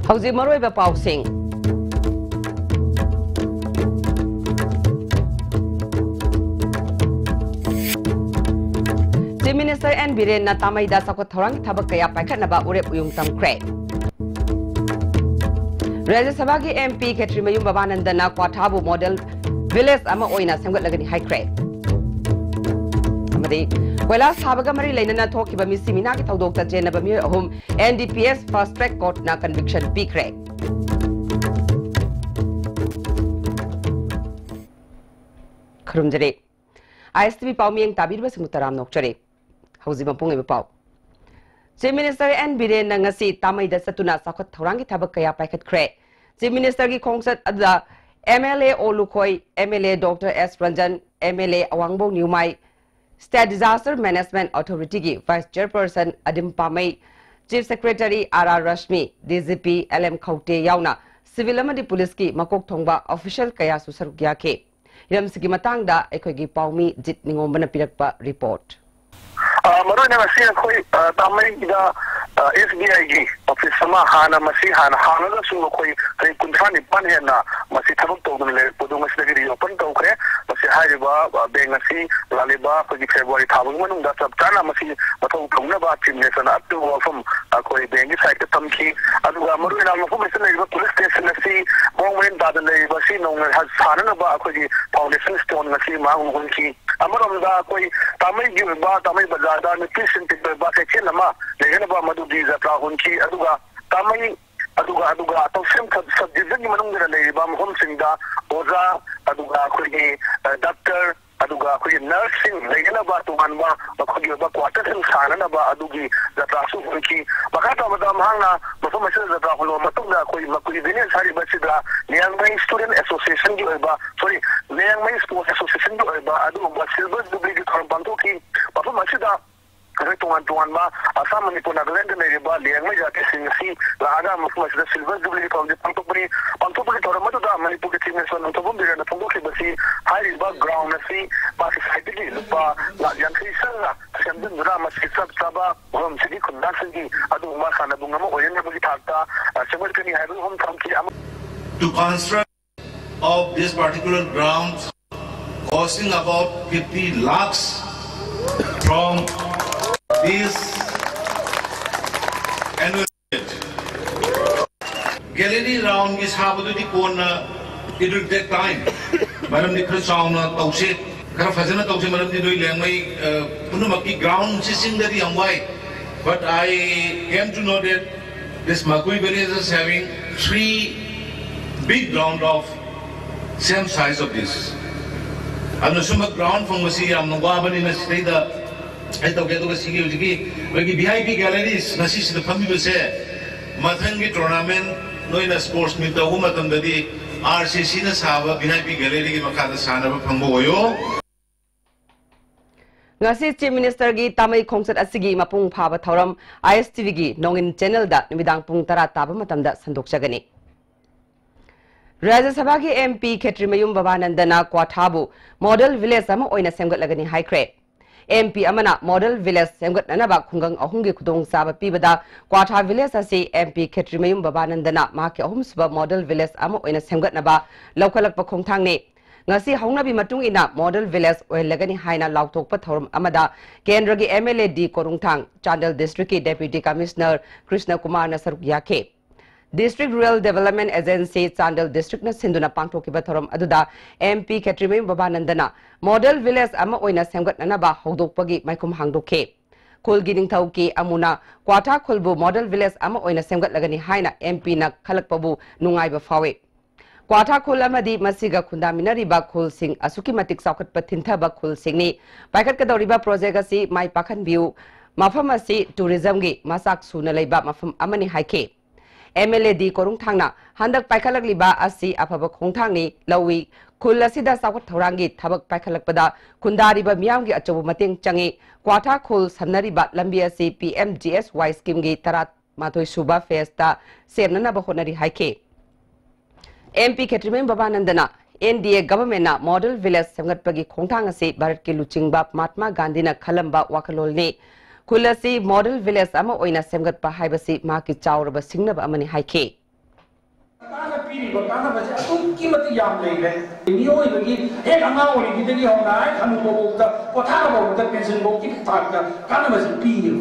Hauji maroi ba pau sing Chief Minister N Biren na tamai da sakot thorang thabak kaya paikhat na ba urep uyung tamkre Rajya Sabha ki MP Ketrimayum Babanandana Kwathabu model village ama oina semgat lagani high crate amadi koila sabaga mari lainana thokiba mi simina ki thodok ta jena ba mi ahum NDPS fast track court na conviction p crack khurumjare ISTV pawmieng tabirba singutaram nokchare hauji mapung e paw Chief Minister N Biren na ngasi tamai da satuna sakot thorangi thabak kaya paikhat khre Chief Minister ki khongsat adda MLA Olukoi MLA Dr S Ranjan MLA Awangbo Nyumai State Disaster Management Authority ki Vice Chairperson Adim Pamai Chief Secretary RR Rashmi DGP LM Khaute yauna Civil amadi Police ki makok thongba official kaya su saruk yakhe iram sigi matang da ekhoi gi pawmi jit ningombana pirakpa report Maroi na masi akoi tamai da SBI gi office sama hana masi hana da su koi kai kunthani pan he na masi thabuk to dun le podung masi gi open to kre masi hai ba beng masi laliba ko gi February thabung manung da sab kana masi mathau thongna ba team ne sana up to from koi beng gi site tam ki aduga maroi na mo masi na police station si bong wen da le ba si nong ha sana na ba ko gi foundation stone masi ma ngun ki amaram da koi tamai gi ba tamai bazar da nutrition te ba se chen ma le ba madu di za tra hun ki aduga tamai aduga to sim ka subdivision ni manung da le ba mohom sing da oza aduga ko gi doctor aduga ko nursing le ba to man ba ko gi ba quarter sim sana na ba adugi za tra su hun ki bakata ba da mahanga mo ma se za tra ho ma tung da ko gi dine sari ba si da Liang Mai Student Association gi ba sorry Liang Mai Sports Association gi ba adu ba silver jubilee ki thon bantu ki ba ma si da kare tuan ma asam Manipuri Nagaland ne ba Liang Mai jate singsi la aga ma si da silver jubilee ki thon pantopuri thora ma da Manipuri team ne son to bum dire na thong ki ba si high ba ground na si ba society ki ba la yang ki sanga sendin dra ma si sab saba hom si kun da si adu ma sana bunga mo oyen ne bi thakta semar kani hai hom tham ki to construct of this particular grounds costing about 50 lakhs from this annual gallery round is habududi kona it will take time maram ni khra sauna tawse khara fazana tawse maram ni doi lengmai punumaki ground sising dari amwai but I came to know that this Makui village is having 3 big ground of same size of this. And the ground from Masi Amnawabani in a state I took to the VIP galleries, Nasis the Pambi say, Matangi tournament, no in a sports meet the Humatan the day, RCC Sava, VIP gallery, Makata Sana Pamboyo. Ngasi Chief Minister gi tamai khongsat asigi mapung phaba thoram ISTV gi nongin channel da nimidang pung tara taba matamda sandok chagani Rajya Sabha ki MP Ketrimayum Babanandana Kwathabu model village ama oina semgat lagani high crate MP amana model village semgat nanaba khungang ahungi khudong saba pibada Kwatha village asi MP Ketrimayum Babanandana ma ke ahum suba model village ama oina semgat naba lokhalak pa khongthang ne ngasi haungnabi matung ina model village oil lagani haina lautok thorum amada kendra gi MLA D Korungthang Chandel district ki deputy commissioner Krishna Kumar na saruk yakhe District Rural Development Agency Chandel district na sinduna pangthokiba thorum aduda MP Ketrimayum Babanandana model village ama oina semgat nanaba hodokpagi maikum hangdokhe khulgi ningthau ki amuna Kwatha khulbu model village ama oina semgat lagani haina MP na khalakpabu nungaiba fawe Kwatha khul amadi masiga khundaminari ba khul sing asuki matik sakhat pathinta ba khul sing ni paikhat ka doriba project asi mai pakhan view mafam asi tourism gi masak suna leiba mafam amani haike MLA D Korungthang na handak paikhalak liba asi afaba khongthang ni lawi khul asida sakhat thorangi thabak paikhalakpada khundari ba miyam gi achobu mateng changi Kwatha khul samnari ba lambi asi PMGSY scheme gi tarat matoi suba festa semnana ba honari haike MP Ketrimayum Babanandana NDA government na model village semgatpagi khongthang ase Bharat ke luchingba Mahatma Gandhi na khalamba wakalol ne khulasi model village ama oina semgatpa haibasi ma ki chawraba singnaba amani haike काना पीरी को काना बचे अतुम कीमत याम ले ले neo इबगी एक अंगा ओली गिदगी होना है खानु को बोलता कोठा को बोलता पेंशन को की फाक का काना बचे पीरी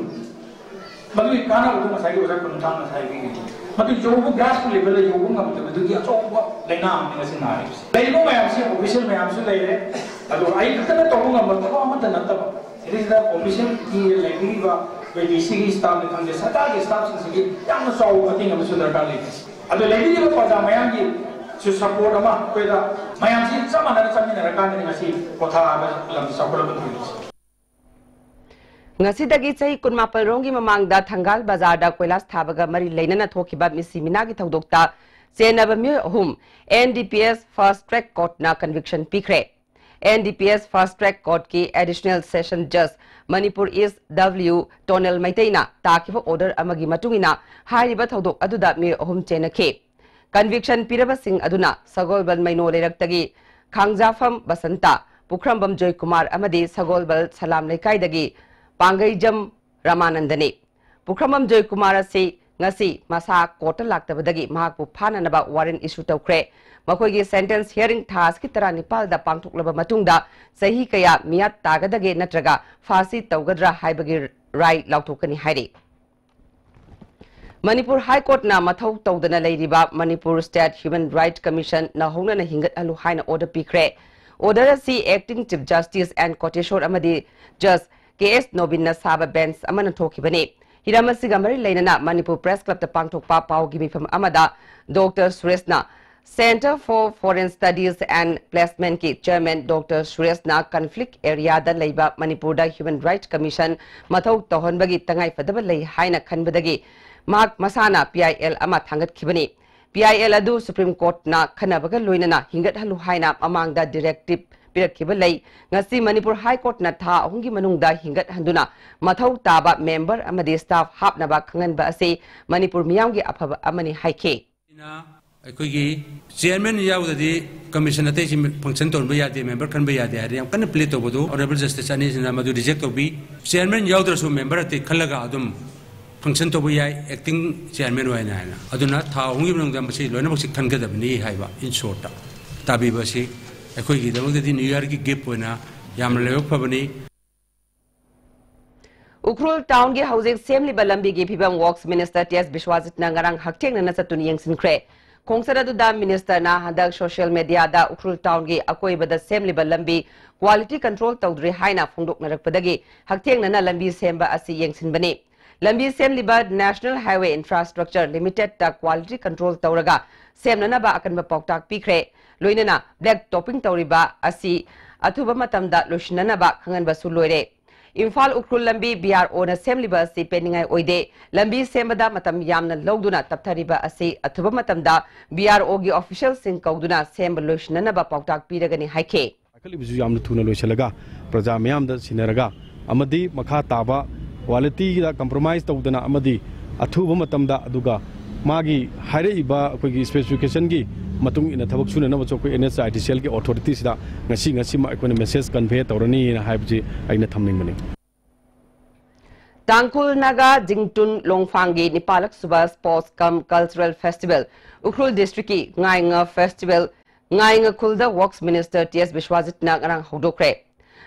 मधु काना को मसाई को सकन थांग मसाई की मधु जोबु गैस को लेवल जोबु ngam तो मधु की अचोब लेना हमने मसे नारी लेनो में हमसे ऑफिशियल में हमसे ले ले अदो आई खतने तो ngam तो मत नतब इरिदा ऑफिशियल की लेगी वा वेडीसी की स्टाफ ने खंगे सरकार के स्टाफ से की याम सो मतिंग हम सुंदर का ले अदो लेगी को पजा मयाम की सु सपोर्ट अमा कोइदा मयाम सी समाना चमिन रकान ने ngasi कोठा लम सपोर्ट बतुई ngasi chai kunmapal rongi mamangda thangal bazar da koilas thabaga mari leinana thokiba misimina gi thodokta chenaba mi hum NDPS fast track court na conviction pikre NDPS fast track court ki additional session judge Manipur East W Tonel Maitaina takiba order amagi matungina hairiba thodok aduda mi hum chenakhe conviction piraba sing aduna sagolban maino leiraktagi khangjafam basanta pukrambam joy kumar amadi sagolbal salam lekai Pangaijam Ramanandani. Pukramam Joy Kumara say, Ngasi, Masa, Kota Laktabadagi, Mahapu Pananaba, warrant issue to cre. Makogi sentence hearing task Kitara Nepal da Pangtuk Laba Matunda, Sahi Kaya, Miat Tagadage Natraga, Fasi Taugadra Haibagi Rai Lautukani Haidi. Manipur High Court na Mathau Taudana Ladiba, Manipur State Human Rights Commission, Nahona Hingat Aluhaina order Pikre. Order C acting Chief Justice and Koteshwar Amadi Just KS Nobin Saba Benz Amana Tokibane. Hiramasigamari Lainana Manipur Press Club the Pangtok Pau Gimi from Amada, Dr. Suresna, Center for Foreign Studies and Placement Ki Chairman Dr. Suresna Conflict Area the Labor Manipur da Human Rights Commission Mathau Tohonbagi Tangai Fadabalai Haina Kanbadagi Mark Masana PIL Ama Tangat Kibani. PIL Adu Supreme Court na Kanabaga Luinana Hingat Halu Haina among the directive Pirakibalay, Ngasi Manipur High Court na tha ahungi manungda hingat handuna mathau taba member amadi staff hapnaba khangan ba ase Manipur miyamgi aphaba amani haike aikogi chairman yaudadi commission ate function ton ba yade member kan ba yade ari am kan play to bodu honorable justice ani sina madu reject to bi chairman yaudra so member ate khalaga adum function to ba yai acting chairman wa na aduna tha ahungi manungda masi loina boksi khangadabni haiba in short tabi basi aikogi damagdi new year ki gap hoina yam leyok phabani Ukrul town ge housing assembly balambi ge phibam works minister TS Bishwajit na ngarang hakteng na satun yengsin kre khongsara du da minister na hadak social media da Ukrul town ge akoi bada assembly balambi quality control tawdri haina phongdok narak padagi hakteng na lambi semba asi yengsin bani lambi assembly ba national highway infrastructure limited ta quality control tawraga semna na ba akan ba poktak pikre loinana black topping tawriba asi athuba matamda loishnana ba khangan ba su loire Infal Ukrul Lambi BRO na assembly ba si peningai oide lambi sembada matam yamna logduna tapthariba asi athuba matamda BRO gi official sing kauduna sembaloshna na ba poktak piragani haike akali bisu yamna thuna loisalaga praja mayam da sinaraga amadi makha taba quality da compromise tawdana amadi athuba matamda aduga magi haire iba akogi specification gi matung ina thabak suna na bachok NHIDCL ki authorities da ngasi ma ekone message convey tawrani na haibji aina thamning mani Tangkul Naga Jingtun Longfangi Nipalak Suba Sports Cum Cultural Festival Ukrul District ki Ngainga Festival Ngainga Kulda Works Minister TS Bishwajit na ngarang hodokre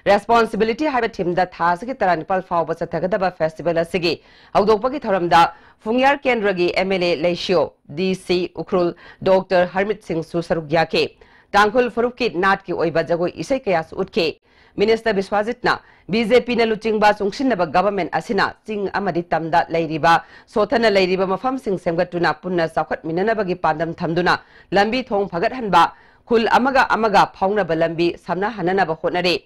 Responsibility haiba team da thas ki tara Nepal fawba sathagadaba festival asigi hodokpagi thoramda Fungyar Kendragi MLA Leishio DC Ukrul Dr. Harmit Singh Susaruk yake Tangkul Farukit Nat ki oiba jagoi isai kayas utke Minister Bishwajit na BJP na luchingba sungshinaba government asina sing amadi tamda leiriba sothana leiriba mafam sing semgatuna punna sakhat minanabagi pandam thamduna lambi thong phagat hanba khul amaga phaungnaba lambi samna hananaba hotnare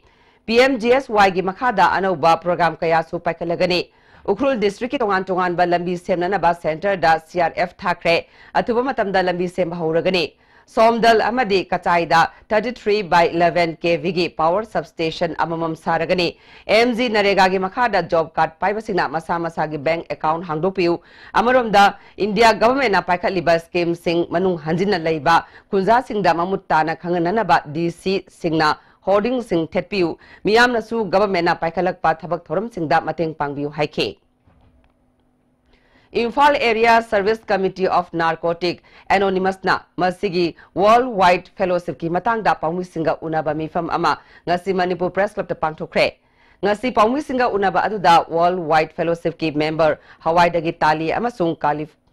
PMGSY gi makhada anauba program kaya su paikalagani Ukrul district ki tongan ba lambi semnanaba center da CRF thakre atuba matamda lambi sem hauragani Somdal amadi Kachaida 33/11 kV gi power substation amamam saragani MG Narega gi makhada job card paibasina masa gi bank account hangdopiu amaromda India government na paikhaliba scheme sing manung hanjina leiba kunja singda mamutta na khanganana ba DC singna hoarding sing thetpiu miyamna su government na paikhalak pa thabak thoram singda mateng pangbiu haike Imphal Area Service Committee of Narcotic Anonymous na masigi Worldwide Fellowship ki matang da pangmi singa unaba mifam ama ngasi Manipur Press Club ta pangthokre ngasi pangmi singa unaba aduda Worldwide Fellowship ki member Hawaii dagi Tali amasung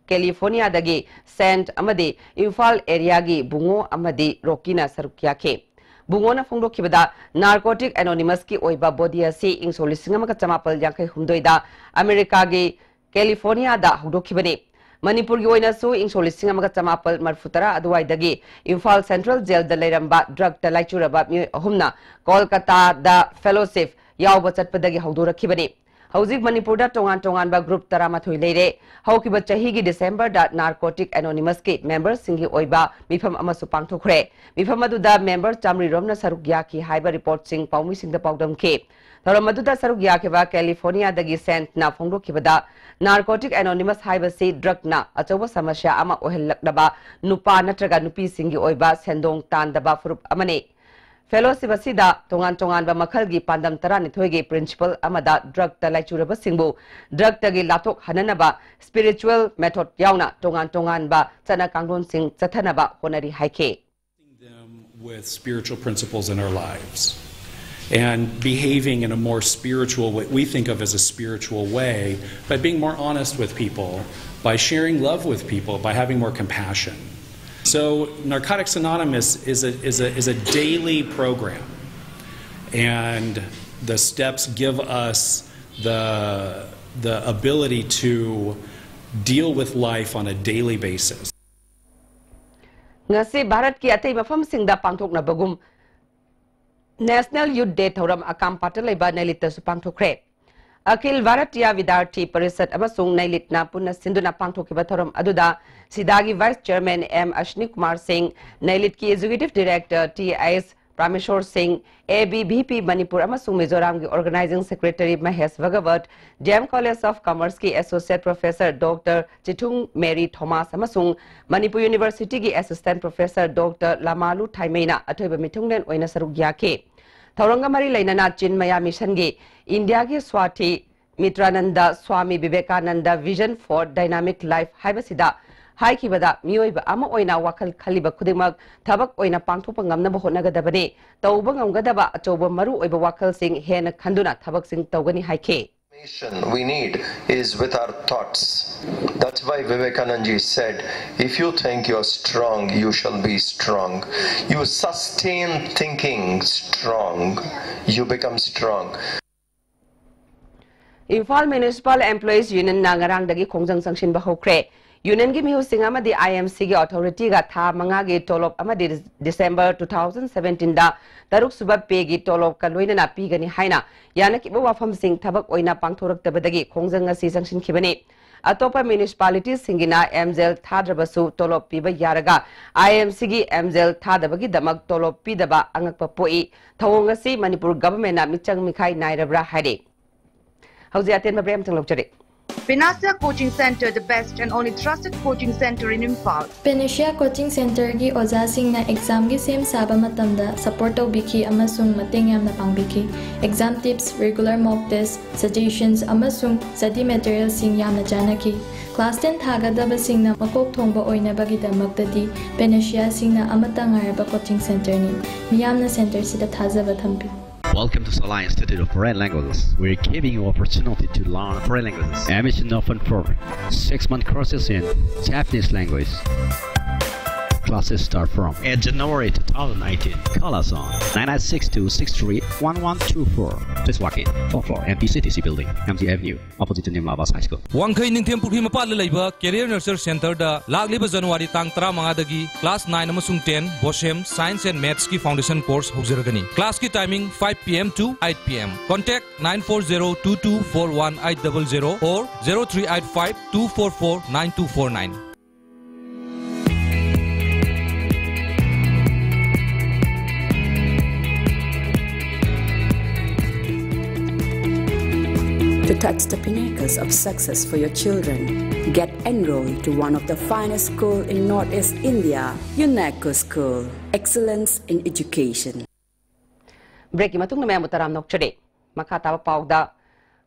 California dagi Saint amadi Imphal area gi bungo amadi Rokina sarukya ke Bungona Fongdo Kibada Narcotic Anonymous ki oiba body asi ing solisinga maka chamapal yankai humdoida America gi California da hudokibani Manipur gi oina su ing solisinga maka chamapal marfutara aduai dagi Imphal Central Jail da leiramba drug da laichuraba mi ahumna Kolkata da fellowship yawba chatpadagi haudorakibani Hauzik Manipur da tongan ba group taramathui leire haukiba chahi gi December da Narcotic Anonymous ki members singi oiba mifam amasu pangthokre mifam adu da member chamri romna sarugya ki haiba report sing paumi sing da paudam ke thoramadu da sarugya ke ba California dagi Saint na phongro ki bada Narcotic Anonymous haiba si drug na achoba samasya ama ohellakdaba nupa natraga nupi singi oiba sendong tandaba furup amane Fellowship asida tongan ba makhalgi pandam tarani thoigi principal amada drug ta laichuraba singbu drug tagi lathok hananaba spiritual method yauna tongan ba chana kangron sing chathanaba honari haike them with spiritual principles in our lives and behaving in a more spiritual way, we think of as a spiritual way, by being more honest with people, by sharing love with people, by having more compassion. So Narcotics Anonymous is a daily program, and the steps give us the ability to deal with life on a daily basis. Ngasi Bharat ki atay mafam singda pangthok na bagum National Youth Day thoram akam patalay ba nailita su pangthokre. Akil Varatiya Vidarthi Parisat amasung nailit na punna sinduna pangthokiba thoram aduda Sidagi Vice Chairman M. Ashni Kumar Singh, nailit ki Executive Director T.S. Prameshwar Singh, ABVP Manipur amasung Mizoram ki Organizing Secretary Mahesh Bhagavat, JM College of Commerce ki Associate Professor Dr. Chitung Mary Thomas amasung Manipur University ki Assistant Professor Dr. Lamalu Thaimena athoiba mitunglen oina sarugya ke. Taurangamari Lainana Chinmaya Mission gi India ki Swati Mitrananda Swami Vivekananda Vision for Dynamic Life haibasida haikibada mioiba ama oina wakal khaliba khudimag thabak oina pangthopa ngamnaba honagadabani tauba ngamgadaba achoba maru oiba wakal sing hena khanduna thabak sing tawgani haike we need is with our thoughts. That's why Vivekananda said, if you think you're strong, you shall be strong. You sustain thinking strong, you become strong. Imphal Municipal Employees Union nangarang dagi khongjang sangshin ba hokre Union gi mihu sing amadi IMC gi authority ga tha manga gi tolop amadi December 2017 da taruk suba pe gi tolop ka loina na pi gani haina yana ki ba wafam sing thabak oina pangthorak tabadagi khongjang asi sangshin khibani atopa municipalities singina MZL thadrabasu tolop pi ba yaraga IMC gi MZL thadabagi damak tolop pi daba angakpa poi thawong asi Manipur government na michang mikhai nairabra haide How's the Mabrem Tanglokjari? Pinasia Coaching Center, the best and only trusted coaching center in Imphal. Pinasia Coaching Center gi ozasing na exam gi same saba matamda support biki amasung mateng yamna pangbiki. Exam tips, regular mock tests, suggestions amasung study materials sing yamna janaki. Class 10 thagadaba sing na makok thongba oina bagi damakdadi Pinasia sing na amatang araba coaching center ni. Miyamna center sida thazaba thampi. Welcome to Salai Institute of Foreign Languages. We're giving you opportunity to learn foreign languages. Admission open for 6-month courses in Japanese language. Classes start from January 2019. Call us on 9962631124. Please walk in. 4 MPCTC Building, MG Avenue, opposite to Nimlabas High School. Wangkai Ningthem Puri Mapal Laiba Career Nurture Center da Lagliba January tang 13 dagi class 9 amasung 10 Boshem Science and Maths ki foundation course hojiragani. Class ki timing 5 PM to 8 PM. Contact 94022418800 or 0385244949. To touch the pinnacles of success for your children, get enrolled to one of the finest schools in Northeast India, UNESCO School. Excellence in Education. Break matung na may mutaram nok chade. Makataba pawda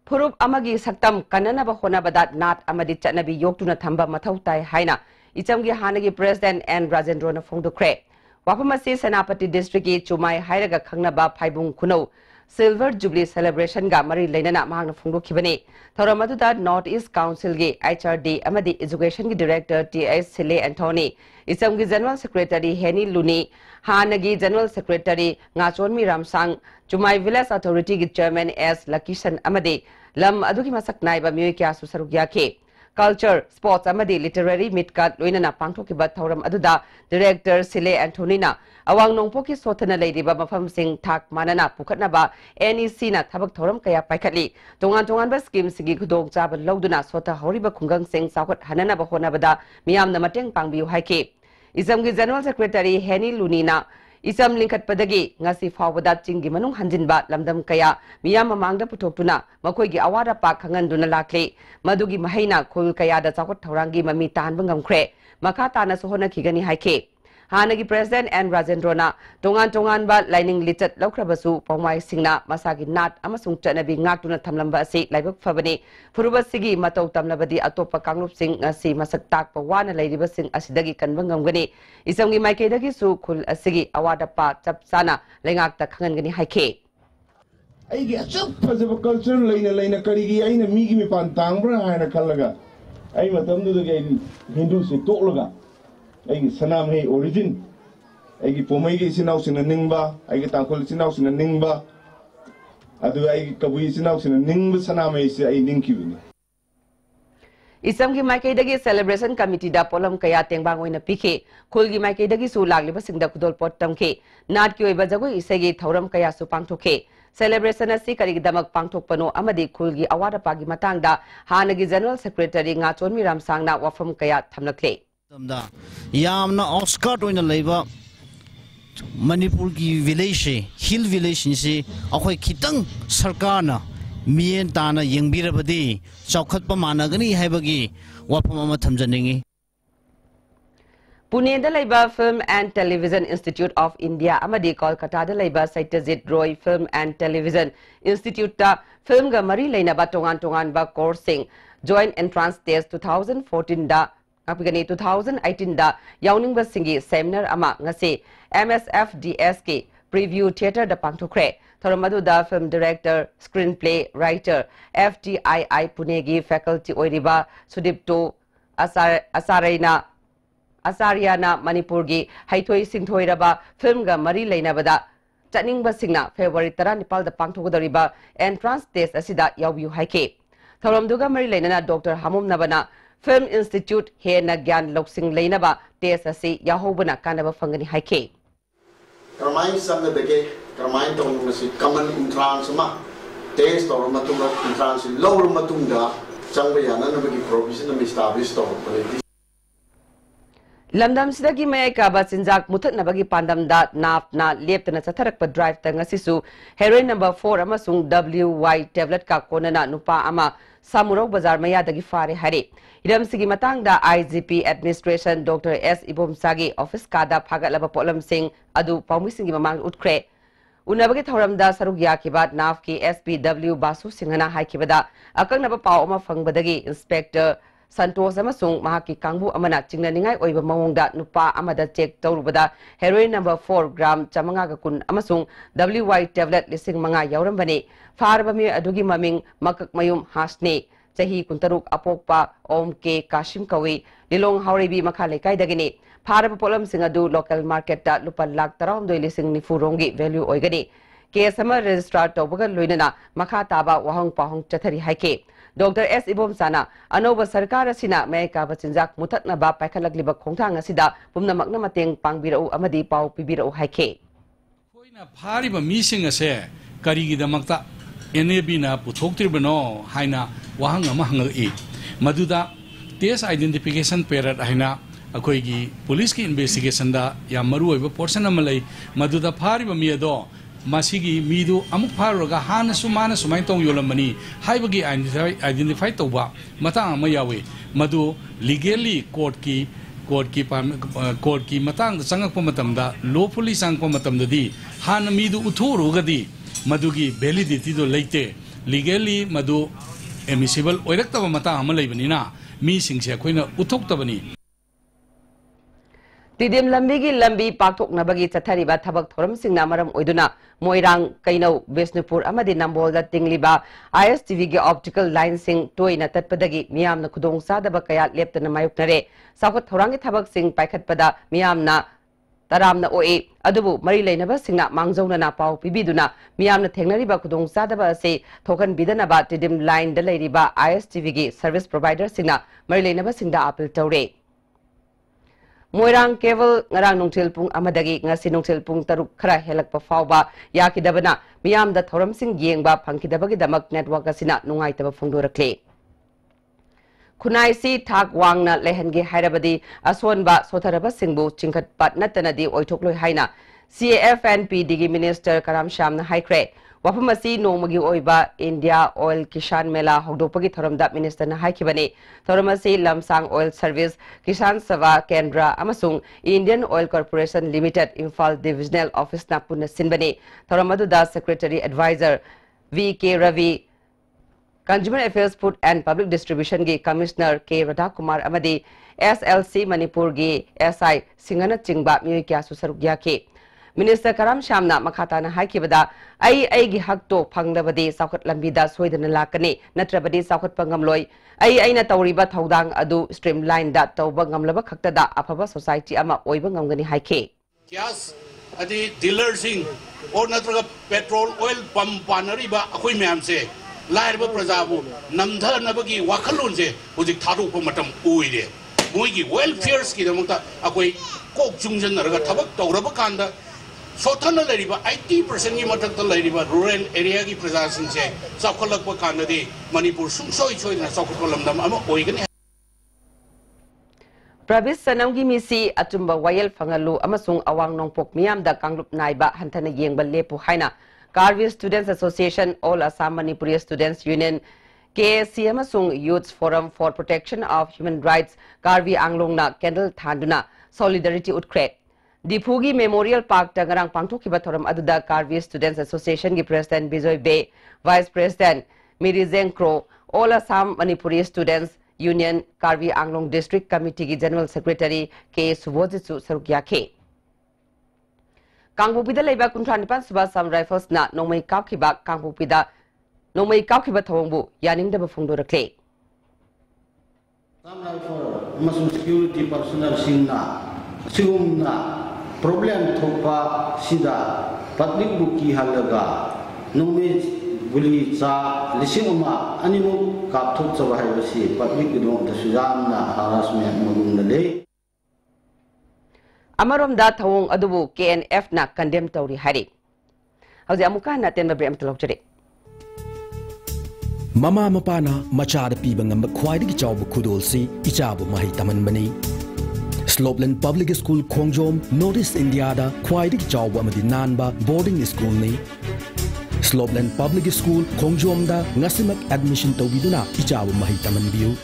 Furup amagi saktam kanana ba hona badat nat amadi chanabi yoktuna thamba mathau tai haina ichamgi hanagi President N Rajendra na phongdokre wapamasi Senapati District ki Chumai hairaga khangnaba Phaibung Khuno Silver Jubilee Celebration ga mari leinana mahangna phongdokhibani thoramatuda North East Council gi HRD amadi Education gi Director TS Sile Anthony ichamgi General Secretary Heni Luni hanagi General Secretary Ngachonmi Ramsang Chumai Village Authority gi Chairman S Lakishan amadi lam adugi masak naiba miyoi kya su saruk yake culture sports amadi literary midkat loinana pangthokiba thoram aduda Director Sile Antonina awang nongpoki sothana leiriba mafam sing thak manana pukhatnaba NEC na thabak thoram kaya paikhatli tongan ba scheme sigi khudong chaba loduna sotha horiba khungang sing sakhat hanana ba honabada miyamna mateng pangbiu haike Isamgi General Secretary Heni Lunina Isam lingkat padagi ngasi fawada chingi manung hanjinba lamdam kaya miyam mamangda putoktuna makoigi awara pa khanganduna lakle madugi mahaina khul kaya da chakot thaurangi mami tanba ngamkhre makha tana sohona khigani haike hanagi President N Rajendra na tongan ba lining lichat laukhrabasu pawmai singna masagi nat amasung chanabi ngaktuna thamlamba asi laibak fabani furuba sigi matau tamlabadi atopa kanglup sing ngasi masak tak pawana lairiba sing asidagi kanba ngamgani isamgi maikaidagi su khul asigi awada pa chapsana lengakta khangangani haike aigi achuk phajaba culture leina karigi aina migi mi pan tangbra haina khallaga ai matamdu de Hindu se tolaga aigi sanam hei origin aigi pomai gi sinau sina ningba aigi tangkhol sinau sina ningba adu aigi kabui sinau sina ningba sanam hei se ai ningkibini Isamgi maikaidagi celebration committee da polam kaya tengbang oina pikhe khulgi maikaidagi su lagliba singda kudol pot tamke nat ki oiba jagoi isegi thoram kaya su pangthokhe celebration asi karigidamak pangthokpano amadi khulgi awada pagi matangda hanagi General Secretary Ngachonmi Ramsangna wafam kaya thamlakle yamna outskirt oina leiba Manipur ki village hill village ni akhoi khitang sarkarna mien tana yengbirabadi chaukhatpa managani haibagi wafam ama thamjaningi Pune da laiba Film and Television Institute of India amadi Kolkata da laiba Satyajit Roy Film and Television Institute ta film ga mari leina ba tongan ba coursing joint entrance test 2014 da apigani 2018 da yawning ba singi seminar ama ngasi MSFDS ki preview theater da pangthokre thoramadu da film director screenplay writer FTII Pune gi faculty oiriba Sudipto Asaryana Manipur gi haithoi singthoi raba film ga mari leinabada chaning ba singna February 19 da pangthogadariba entrance test asida yawbiu haike thoramduga mari leinana Dr. Hamum Nabana Film Institute he na gyan loksing leinaba test asi yahobana kanaba fangani haike Karmain samna dege karmain tong masi common entrance ma test or matunga entrance lower matunga changbayana na bagi provision na establish to Lamdam sidagi may kaba sinjak mutat na bagi pandam da nap na lepta na satharak pa drive ta ngasisu heroin number 4 amasung WY tablet ka kona na nupa ama Samurok Bazar maya dagi fare hari idam sigi matang da IGP administration Dr. S Ibom Sagi office kada phagat laba polam sing adu paumi singi mamang utkre unabagi thoram da saruk yakibat naf ki SPW Basu Singhana haikibada akang naba pau ama fangbadagi inspector Santos amasung mahaki kangbu amana chingnaningai oiba mawongda nupa amada check tawrubada heroin number 4 gram chamanga ga kun amasung WY tablet lising manga yaurambani farba mi adugi maming makak mayum hasne chahi kuntaruk apokpa om ke kashim kawi lilong haurebi makha lekai dagini farba polam singadu local market ta lupa lak taram doi lising nifurongi value oigani case ama registrar tawbaga loinana makha taba wahang pahong chathari haike Dr. S. Ibom Sana, Anoba Sarkar Sina, Meka Bachinjak, Mutat Naba, Pakalagliba Kongtang Asida, Pumna Magnamateng, Pangbiro, Amadi Pau, Pibiro, Haike. Pariba missing a say, Karigida Makta, Enebina, Putoktibano, Haina, Wahanga Mahanga E. Maduda, test identification period Haina, Akoigi, police investigation da, Yamaru, portion of Malay, Maduda Pariba Miado. Masigi midu amuk paroga hana sumana sumaitong yolamani haibagi identify toba matang mayawe madu legally court ki matang sangak pamatamda lawfully sang pamatamda di hana midu uthuru gadi madugi validity do leite legally मधु admissible ओइरक्तब मता अमा लेबनिना मी सिंगसे अखोइना उथोक्तबनी तिदिम लंबी लंबी पाकथोकनबगी चथरिबा थबक theorem सिंगना मरम ओइदुना Moirang कैनौ Bishnupur अमदि नंबोलदा तिंगलिबा ISTV गे optical line सिंग टोइना तत्पदगी मियामना खुदोंग सादबा कया लेप्तना मायुकनरे साखत थोरांगी थबक सिंग पाइखतपदा मियामना तरामना ओए अदुबु मरी लेनबा सिंगना मांगजौना पाउ पिबिदुना मियामना थेंगनरिबा खुदोंग सादबा से थोकन बिदनबा तिदिम लाइन द लेरिबा आईएसटीवी गे सर्विस प्रोवाइडर सिंगना मरी लेनबा सिंगदा अपील तौरे मोइरांग केवल ngarang nungthil pung amadagi ngasi nungthil pung taruk khara helakpa fawba yakidabana miyamda thoram sing yengba phangkidabagi damak network asina nungaitaba phungdorakle khunai si thak wangna lehange hairabadi asonba sotharaba singbu chingkhat pat natanadi oithokloi haina CAFNP digi minister Karam Shamna haikre wafamasi nomagi oiba India Oil Kishan Mela hogdopagi thoramda minister na haikibani thoramasi Lamsang Oil Service Kishan Seva Kendra amasung Indian Oil Corporation Limited Imphal Divisional Office na punna sinbani thoramadu da Secretary Advisor VK Ravi Consumer Affairs Food and Public Distribution gi Commissioner K Radha Kumar amadi SLC Manipur gi SI Singana Chingba Miyukya susaruk yake Minister Karam Shamna Makhatana Haikibada ai gi hakto phangdabadi saukhat lambida soidana lakane natrabadi saukhat pangamloi aina tawriba thaudang adu streamline da tawba ngamlaba khaktada afaba society ama oiba ngamgani haike gas adi dealer sing or natraga petrol oil pump panariba akhoi myam se lairba prajabu namdhanabagi wakhalun se hujik thadu ko matam uide moigi welfare ki damta akhoi kok jungjan naraga thabak tawraba kanda Sotana Lariba, 80% की मटक तो लरिबा rural area की प्रजासिंग से साखलक पर कांडे मणिपुर सुंसोई चोई ना साखल लमदम अम ओइगने Pravis Sanam gi misi atumba wayel fangalu amasung awang nongpok miyam da kanglup naiba hantana yengba lepu haina Karvi Students Association All Assam Manipuri Students Union KSC amasung Youth Forum for Protection of Human Rights Karvi Anglong na candle thanduna solidarity utkre Dipugi Memorial Park Tangarang Pangtokiba Thoram Aduda Karvi Students Association gi President Bijoy Bay, Vice President Miri Zenkro, All Assam Manipuri Students Union Karvi Anglong District Committee gi General Secretary K Suboditsu Sarukyake. Kangbupida Leba Kuntranipan Suba Sam Rifles na Nomai Kaukiba Kangbupida Nomai Kaukiba Thongbu Yaning Daba Fungdorakle. Sam Rifle Masum Security Personnel Singna Sigumna problem thopa sida public buki halaga numi guli cha lisinguma animu kapthuk chawa haibasi public dong ta sujamna harassment magumna le Amarom da thawong adubu KNF na condemn tawri hari hauji amuka na ten babre am talokjare Mama mapana machada piba ngamba khwaidagi chawbu khudolsi ichabu mahi tamanbani Slopeland Public School Khongjom Northeast India da khwaidagi chawba amadi nanba boarding school ni Slopeland Public School Khongjom da ngasimak admission tawbiduna ichabu mahi tamanbiu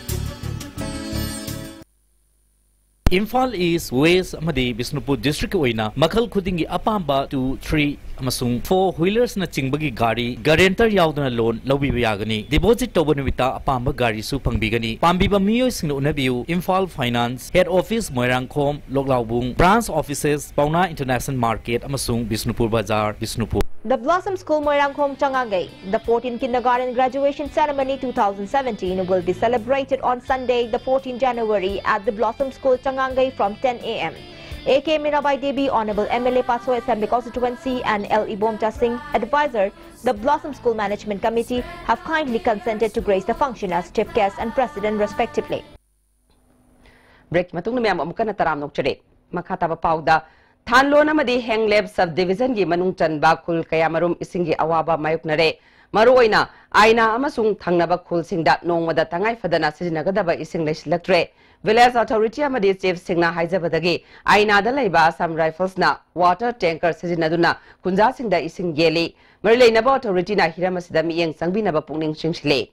Imphal East West amadi Bishnupur District oina makhal khudingi apamba 2 3 amasung 4 wheelers na chingbagi gari guarantor yaudana loan lawbiba yagani deposit toba numita apamba gari su pangbigani pambiba miyoi singna unabiu Imphal Finance Head Office Moirangkhom Loklaubung Branch Offices Pauna International Market amasung Bishnupur Bazaar Bishnupur The Blossom School Moirangkhom Changangai, the 14th Kindergarten Graduation Ceremony 2017 will be celebrated on Sunday, the 14th January at the Blossom School Changangai from 10 a.m. A.K. Mirabai Devi, Honorable MLA Patso Assembly Constituency and L. Ibomta Singh, Advisor, the Blossom School Management Committee have kindly consented to grace the function as chief guest and president respectively. Break matung na miyam amuka na taram nokchare. Makataba pauda Thanlon amadi Hengleb Subdivision gi manung chanba khul kaya marum isingi awaba mayuk nare maruoina aina amasung thangnaba khul singda nongmada tangai fadana sijinagadaba ising leislaktre Village Authority amadi Chief Singna haijabadagi aina da laiba Assam Rifles na water tanker sijinaduna kunja singda ising yeli marileinaba authority na hiramasida miyeng sangbinaba pungning singshile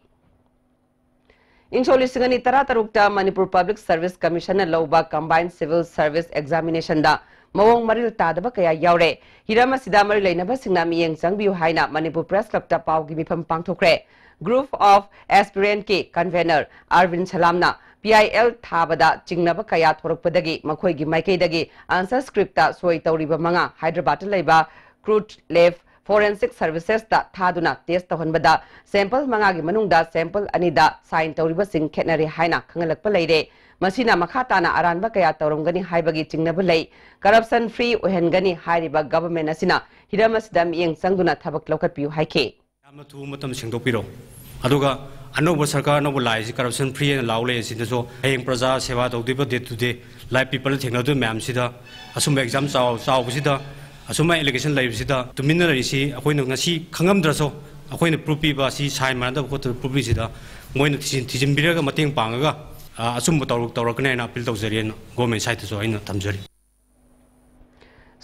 Incholi singani tara tarukta Manipur Public Service Commission na lauba Combined Civil Service Examination da mawong maril tadaba kaya yaure hirama sida mari leinaba singna miyeng changbiu haina Manipur Press Club ta pau gi mifam pangthokre Group of Aspirant ki convener Arvind Salamna PIL thabada chingnaba kaya thorokpadagi makhoi gi maikeidagi answer script ta soi tawriba manga Hyderabad laiba crude left Forensic Services ta thaduna test tahonbada sample manga gi manungda sample anida sign tawriba sing khetnari haina khangalakpa leire masina makhatana aranba kaya tawromgani haibagi chingnaba lei corruption free ohengani hairiba government asina hiramasida miyeng sangduna thabak lokatpiu haike yamna thu matam singdopiro aduga anoba sarkar no lai corruption free and lawle sindaso heng praja seva tawdiba day to day live people thengnadu ma'am sida asum exam chaw sida asuma allegation laibsida tumina risi akoina ngasi khangamdraso akoina proof ba si sign manada ko proof sida moina tijinbiraga mateng pangaga asum tawrakna na appeal tawjari government side so aina tamjari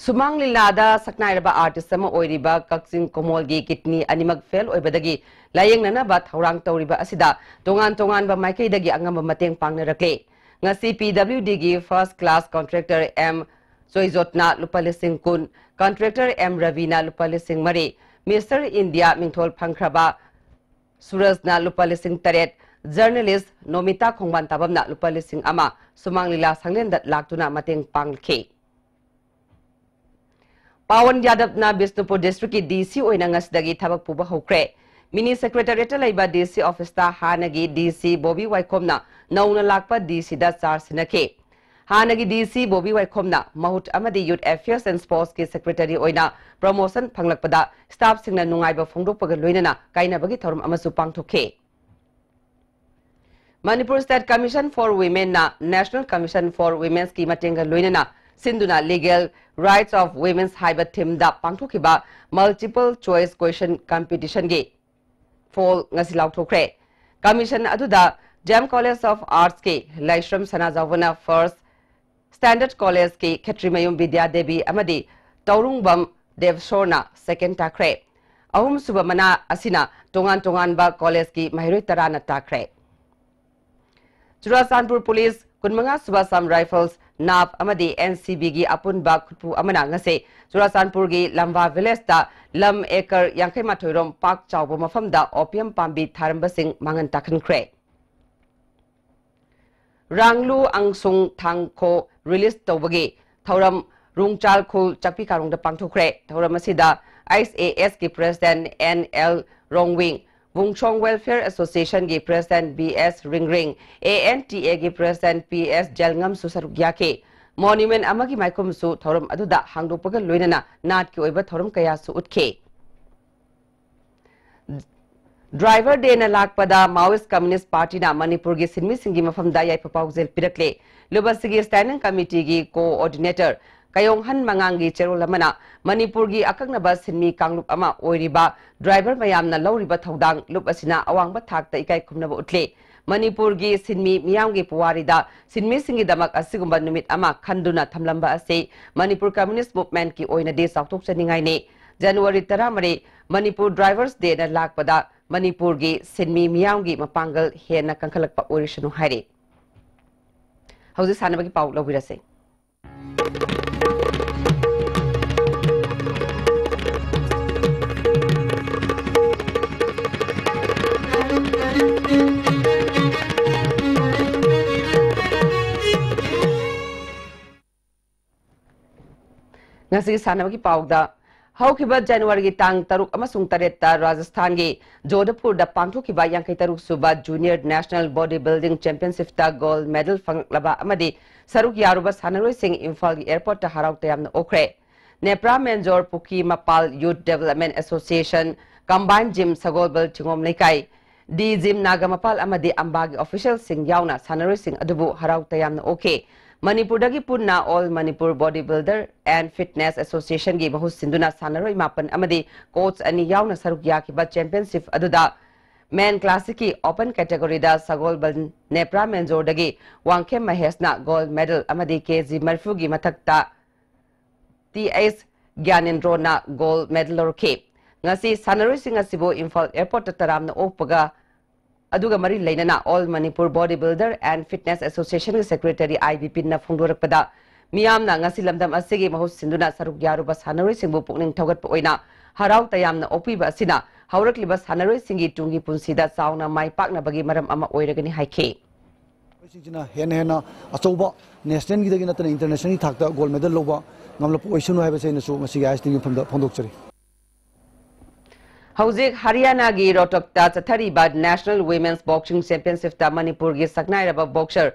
Sumang Lilada saknairaba artist sama oiriba Kaksin Komolgi kidney animag fail oibadagi layeng nanaba thaurang tawriba asida tongan ba maikaidagi angamba mateng pangnarakle nga CPWD gi first class contractor M Soizotna lupalising kun contractor M Ravina lupalising mari Mr India Mingthol Pangkraba Surajna lupalising taret journalist Nomita Khongban tabamna lupalising ama Sumang Lila sanglendat laktuna mateng pangke Pawan Yadav na Bisnupur District ki DC oina ngasdagi thabak puba hokre Mini Secretariat laiba DC office ta hanagi DC Bobby Waikomna nauna lakpa DC da charge sinake Hanagi DC Bobby Waikomna Mahut amadi Youth Affairs and Sports ki secretary oina promotion phanglakpada staff singna nungaiba phongdokpaga loinana kainabagi thorum amasu pangthokhe Manipur State Commission for Women na National Commission for Women's ki matenga loinana Sinduna Legal Rights of Women's Haiba Team da pangthokiba multiple choice question competition gi fall ngasi lauthokre commission aduda Jam College of Arts ki Laishram Sanajavana First Standard College ki Khetrimayum Vidya Devi amadi Taurungbam Devshorna second takre ahum subamana asina tongan ba college ki mahiroi tarana takre Churasanpur Police Kunmanga Subasam Rifles NAP amadi NCB gi apun ba khutpu amana ngase Churasanpur gi Lamba Village ta lam acre yankai mathoirom park chawba mafamda opium pambi tharamba sing mangan takhan kre Ranglu angsung thangko release tawbagi thoram rungchal khul chakpi karung da pangthokre thoram asida ISAS ki president NL Rongwing Wungchong Welfare Association ki President BS Ringring, ANTA ki President PS Jalngam Susarugya ke Monument amagi maikum su thorum aduda hangdopaga loinana nat ki oiba thorum kaya su utke Driver day na lakpada Maoist Communist Party na Manipur gi sinmi singi mafam da yai papau zel pirakle lubasigi standing committee gi coordinator Kayong Han Mangangi Cherolamana, Manipur gi akaknaba sinmi kanglup ama oiriba, driver mayam na lauriba thaudang lup asina awang bathak ta ikai kumnaba utle. Manipur gi sinmi miyam gi puwarida, sinmi singi damak asigumba numit ama khanduna thamlamba ase, Manipur Communist Movement ki oina de saktok chaningai ne. January 10 Manipur Drivers Day na lakpada, Manipur gi sinmi miyam gi mapangal hena kangkhalakpa orishanu haire. Hausi sanaba gi pau lawirase. Ngasi sanamagi pauda haukiba January gi tang taruk amasung taretta Rajasthan gi Jodhpur da pangthokiba yankai taruk suba Junior National Bodybuilding Championship ta gold medal fanglaba amadi saruk yaruba sanaroi sing Imphal gi airport ta harau tayamna okre Nepra Menjor Puki Mapal Youth Development Association Combined Gym Sagolbal Chingom Lekai di Gym Nagamapal amadi ambagi official sing yauna sanaroi sing adubu harau tayamna okay Manipur dagi punna All Manipur Bodybuilder and Fitness Association gi bahus sinduna sanaroi mapan amadi coach ani yauna saruk yakiba championship aduda men classic ki open category da Sagolbal Nepra Menjor dagi Wangkhem Mahesna gold medal amadi KG Marfu gi mathakta TS Gyanendro na gold medal lorke ngasi sanaroi sing asibo Imphal airport taramna opaga aduga mari lainana All Manipur Bodybuilder and Fitness Association Secretary IBP na phongdorakpada मियामना ngasi lamdam asigi mahus sinduna saruk yaruba sanaroi singbu pukning thogat poina harau tayamna opiba asina haurakliba sanaroi singi tungi punsida sauna mai pakna bagi maram ama oiragani haike singina hena achoba national gi dagina international thakta gold medal loba ngamla poisunu haiba seina su ngasi gas tingi phondok chari Hauzik Haryana gi Rohtakta chathari bad National Women's Boxing Championship ta Manipur gi saknairaba boxer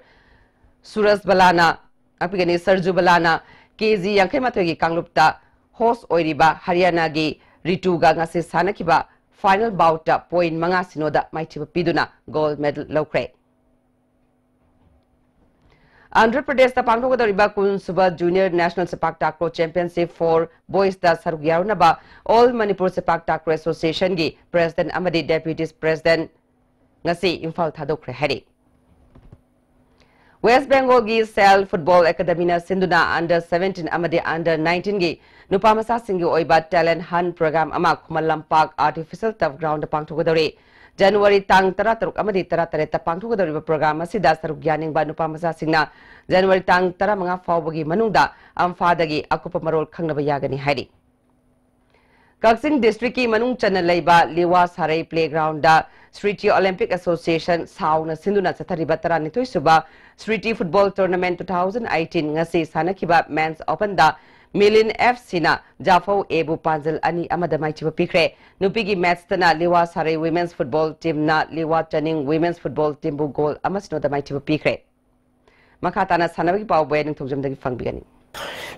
Suraj Balana apigani Sarju Balana KG yankai mathoi gi kanglupta host oiriba Haryana gi Ritu ga ngasi sanakiba final bout ta point manga sinoda maithiba piduna gold medal lokre Andhra Pradesh ta pangthokadoriba kun suba Junior National Sepak Takraw Championship for Boys ta saruk yarunaba All Manipur Sepak Takraw Association gi President amadi Deputy President ngasi Imphal thadokre hari West Bengal gi Cell Football Academy na sinduna under 17 amadi under 19 gi nupamasa singi oiba talent hunt program ama Khumalampak Artificial Turf Ground ta pangthokadori January tang tara amadi tara ta pangthokadoriba program asida saruk yaning ba nupamasa singna January tang tara manga fawbagi manungda amfadagi akupa marol khangnaba yagani hari Kaksing District ki manung chana leiba Liwa Sarai Playground da Sriti Olympic Association sauna sinduna chathariba tara nithoi suba Sriti Football Tournament 2018 ngasi sanakiba Men's Open da Milin FC na Jafau Ebu Panjal ani amada maichiba pikre nupigi match tana Liwa Sarai Women's Football Team na Liwa Chaning Women's Football Team bu goal amasino da maichiba pikre makatana sanabagi pawbe ning thongjamdagi fangbigani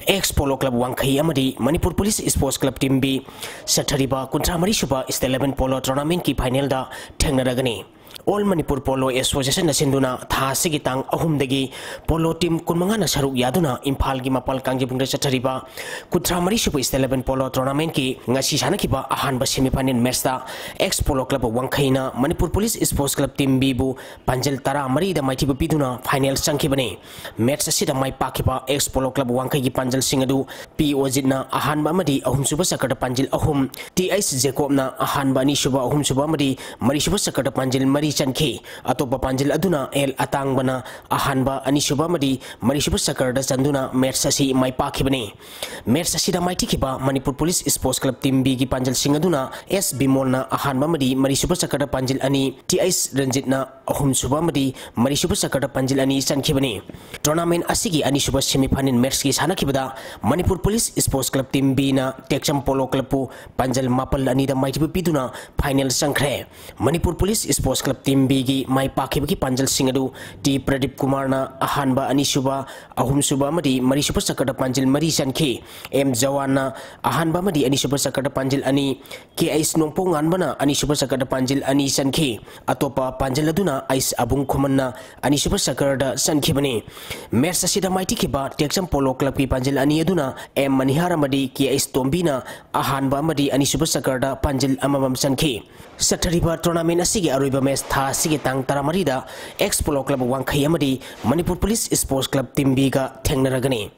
Ex Polo Club Wangkai amadi Manipur Police Sports Club Team B Sathariba Kuntramari Suba East 11 Polo Tournament ki final da thengnaragani All Manipur Polo Association na sinduna tha sigi tang ahumdagi polo team kunmanga na saruk yaduna Imphal gi mapal kangjibungda sathariba Kuntramari Suba East 11 Polo Tournament ki ngasi sanakiba ahanba semi final match da Ex Polo Club Wangkai na Manipur Police Sports Club Team B bu Panjal tara mari da maithiba piduna final sangkhibani match asida mai pakiba Ex Polo Club Wangkai gi Panjal singadu PO jitna ahanba amadi ahum suba sakada Panjal ahum TS Jacob na ahanba ni suba ahum suba amadi mari suba sakada Panjal mari chanki atopa Panjal aduna El Atang bana ahanba ani suba amadi mari suba sakada chanduna match asi mai pakibani match asida mai tikiba Manipur Police Sports Club Team B gi Panjal singaduna S Bimol na ahanba amadi mari suba sakada Panjal ani TS Ranjit na ahum suba amadi mari suba sakada Panjal ani chankibani tournament asigi ani suba semi final match ki sanakibada Manipur Police Sports Club Team B na Tekcham Polo Club pu Panjal mapal ani da maitibu piduna final sangkhre Manipur Police Sports Club Team B gi mai pakibagi Panjal singadu T Pradip Kumar na ahanba ani suba ahum suba amadi mari suba sakada Panjal mari sankhi M Jawan na ahanba amadi ani suba sakada Panjal ani KS Nongpong anbana ani suba sakada Panjal ani sankhi atopa Panjal aduna Ais Abung Khuman na ani suba sakada sankhi bani match asida maiti kiba Tekcham Polo Club ki Panjal ani aduna M Manihar amadi KS Tombina ahanba amadi ani suba sakada Panjal amamam sankhi sathariba tournament asigi aroiba match tha asigi tang taramarida Ex Polo Club Wangkai amadi Manipur Police Sports Club Team B ga thengnaragani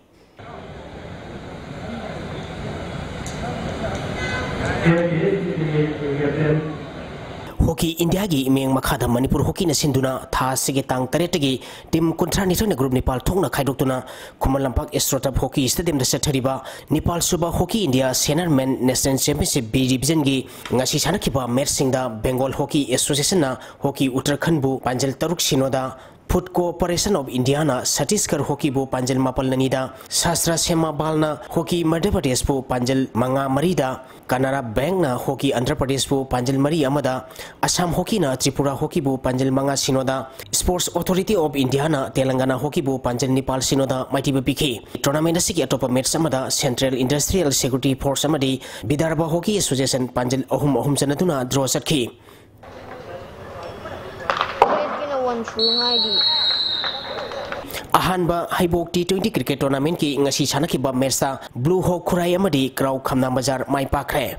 Hockey India gi imeng makhada Manipur hockey na sinduna tha sigi tang taretagi team kontrani thona group Nepal thongna khaidoktuna Khumalampak Astrotap Hockey Stadium da sathariba Nepal Suba Hockey India Senior Men National Championship B division gi ngasi sanakiba match singda Bengal Hockey Association na Hockey Uttarakhand bu Panjal taruk sinoda Food Corporation of India na Chhattisgarh Hockey bu Panjal mapal nanida Shastra Sema Balna Hockey Madhya Pradesh bu Panjal manga marida Canara Bank na Hockey Andhra Pradesh bu Panjal mari amada Assam Hockey na Tripura Hockey bu Panjal manga sinoda Sports Authority of India na Telangana Hockey bu Panjal Nepal sinoda maiti biki tournament asiki atopa match amada Central Industrial Security Force amadi Vidarbha Hockey Association Panjal ahum sanaduna draw sakhi ahanba haibok T20 cricket tournament ki ngasi sanakiba match Blue Hawk Khurai amadi Kraw Khamna Bazar mai pakre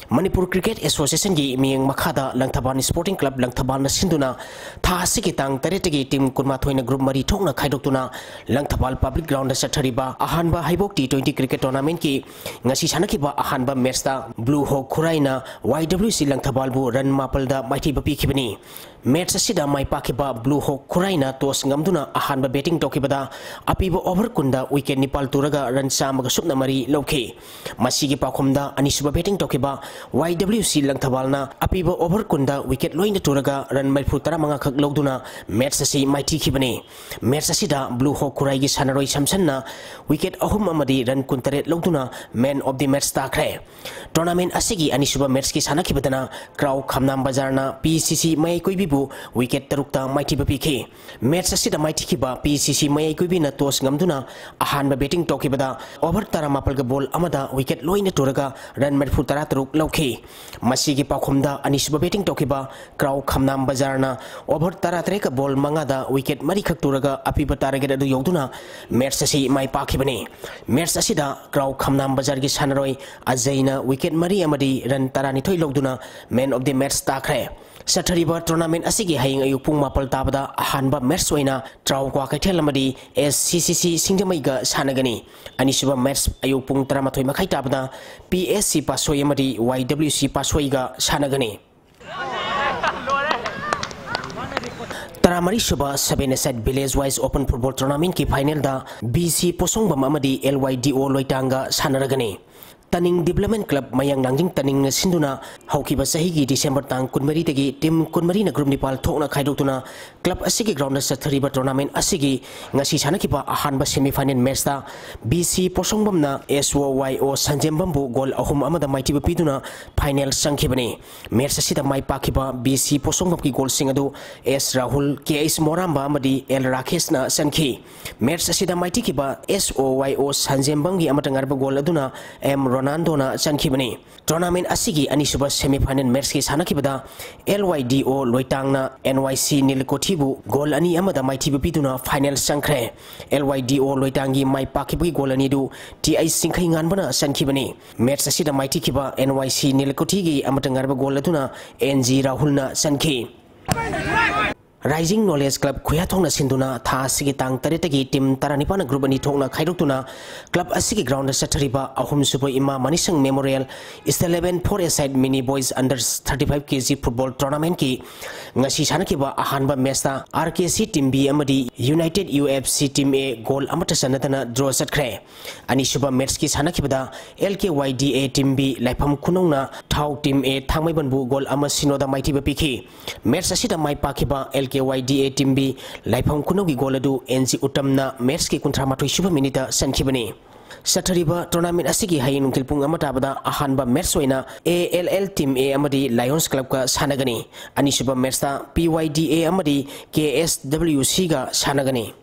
Manipur Cricket Association gi mieng makhada Langthaban Sporting Club Langthaban na sinduna tha sigi tang taretagi team kunma thoina group mari thokna khaidoktuna Langthabal Public Ground da sathariba ahanba haibok T20 cricket tournament ki ngasi sanakiba ahanba match Blue Hawk Khurai na YWC Langthabal bu run mapal da maiti bapi khibani match asida mai pakiba Blue Hawk Khurai na toss ngamduna ahanba batting toki tokibada apiba over kunda wicket nipal turaga run samaga supna mari lokhi masigi pakhumda anisuba batting tokiba YWC langthabalna apiba over kunda wicket loina turaga run maifu taramanga khak logduna match asi maiti khibani match asida blue hawk kurai gi sanaroi samsanna wicket ahum amadi run kuntare logduna man of the match takre tournament asigi anisuba match ki sana khibadana kraw khamnam bazarna PCC mai koibibu wicket tarukta maiti bapiki match asida maiti khiba PCC mai koibina tos ngamduna ahanba batting tokibada over taramapal ga ball amada wicket loina turaga run maifu tara taruk lokhi masigi pakhumda anisuba batting tokiba kraw khamnam bazarna over tara ka ball mangada wicket mari khak turaga apiba target adu yogduna match asi mai pakhibani match asida kraw khamnam bazar gi sanaroi ajaina wicket mari amadi run tarani thoi logduna man of the match takre Sathariba tournament asigi haying ayuk pung mapal tabada ahanba match oina traw kwa kaithel amadi SCCC singdamaiga sanagani anisuba match ayuk pung 13 makhai tabada PSC pasoi amadi YWC pasoiga sanagani Taramari Suba 7 village wise open football tournament ki final da BC Posongbam amadi LYDO loitanga sanaragani Taning Development Club mayang langjing taning sinduna haukiba sahigi December tang kunmari tegi team kunmari na group nipal thokna khaidokuna club asigi ground na sathariba tournament asigi ngasi sanakiba ahanba semi final match ta BC Posongbam na SOYO Sanjembambu goal ahum amada maiti bapiduna final sangkhibani match asida mai pakiba BC Posongbam ki goal singadu S Rahul KS Moramba amadi L Rakesh na sankhi match asida maiti kiba SOYO Sanjembamgi amatangarba goal aduna M Ronaldo na sankhibani tournament asigi anisuba semi final match ki sanakibada LYDO loitang na NYC Nilkotibu goal ani amada maiti bapiduna final sangkhre LYDO loitangi mai pakibi goal ani du TI singkhai nganbana sankhibani match asida maiti kiba NYC Nilkotigi amatangarba goal aduna NG Rahul na sankhi Rising Knowledge Club Khuyathongna sinduna tha asigi tang taretagi team taranipana group ani thongna khaidoktuna club asigi ground sathariba ahum subo ima manisang memorial is 11 4 aside mini boys under 35 kg football tournament ki ngasi sanakiba ahanba match ta RKC team B amadi United UFC team A goal amata sanatana draw satkre ani suba match ki sanakibada LKYDA team B laifam khunongna thau team A thangmai banbu goal ama sinoda maiti bapiki match asida mai pakiba KYDA team B laifam kunogi goladu NG utamna match ki kuntra mathoi suba minita sankhibani Sathariba tournament asigi hayin kilpung amata bada ahanba match oina ALL team A amadi Lions Club ka sanagani ani suba match ta PYDA amadi KSWC ga sanagani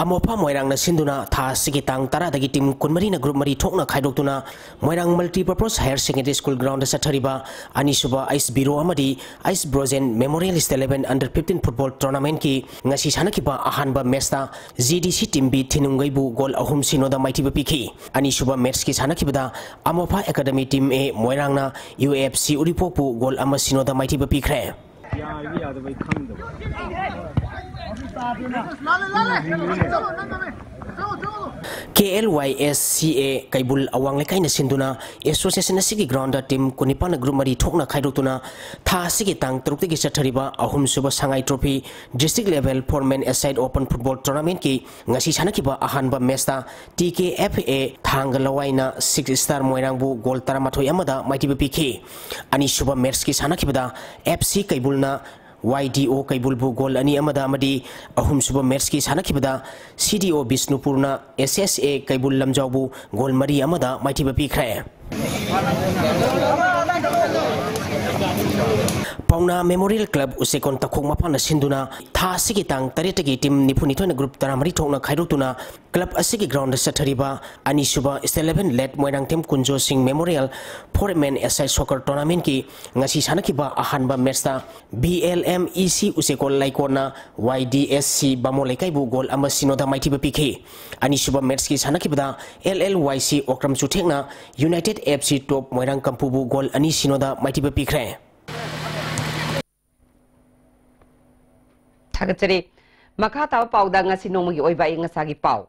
Amopa Moirang na sinduna tha sigi tang tara dagi team kunmari na group mari thokna khaidoktuna Moirang multipurpose higher secondary school ground sathariba anisuba ice biro amadi ice brozen memorial is 11 under 15 football tournament ki ngasi sanakiba ahanba match ta GDC team B thinungaibu goal ahum sinoda maiti bapiki anisuba match ki sanakibada Amopa academy team A Moirang na UFC uripopu goal ama sinoda maiti bapikre KLYSCA Kaibul awang lekai na sinduna association asigi ground team kunipana group mari thokna khaidokuna tha asigi tang taruk tegi sathariba ahum suba sangai trophy district level foreman aside open football tournament ki ngasi sanakiba ahanba match ta TKFA thangalawaina 6 star moirangbu goal taramathoi amada maiti bapiki ani suba match ki sanakibada FC Kaibulna YDO Kaibulbu goal ani amada amadi ahum suba match ki sanakibada CDO Bisnupurna SSA Kaibul lamjawbu goal mari amada maiti bapikre Pauna Memorial Club usekon takhong mapana sinduna tha asigi tang taretagi team nipuni thona group taramari thokna khaidotuna club asigi ground sathariba ani suba 11 let moirang team kunjo sing memorial foreman aside soccer tournament ki ngasi sanakiba ahanba match ta BLMEC usekon laikona YDSC bamolai bu goal ama sinoda maiti bapiki ani suba match ki sanakibada LLYC okram chuthekna United FC top moirang kampubu goal ani sinoda maiti bapikre Thagachari makha taw pawda ngasi nongmagi oiba ingasagi paw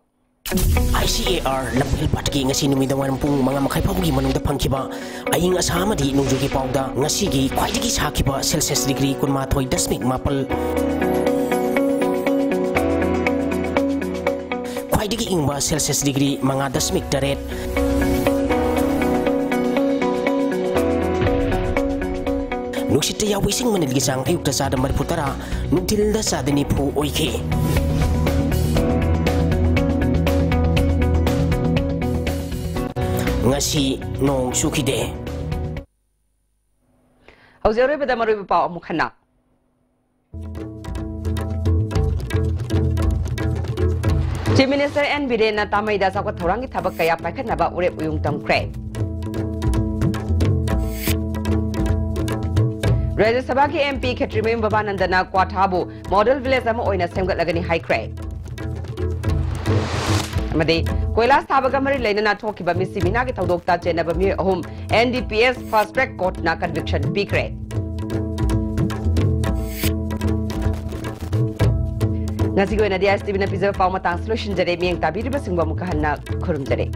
ICAR lamphel patki ngasi numidawan pung mga makai phabugi manungda phangkiba aying asamadi nungjugi pauda ngasigi khwaidagi sakhiba celsius degree kunma thoi dasmik mapal khwaidagi ingba celsius degree manga dasmik taret nuksita yawising manilgi sang ayukta sada mariputara nuktilda sadani phu oike ngasi nong sukide Auzere beda marui pa amukhana Chief Minister N Birena Tamaida sakwa thorangi thabak kaya paikhatna ba urep uyung tamkre Rajya Sabha ki MP Khetrimem Babanandana Kwathabu model village ama oina semgat lagani high crack amadi koilas thabaga mari leinana thokiba misimina ki thodokta chenaba mi ahum NDPS fast track court na conviction bikre ngasi goina dia STV na pizza paw matang solution jare mieng tabiri ba singba mukhanna khurum jare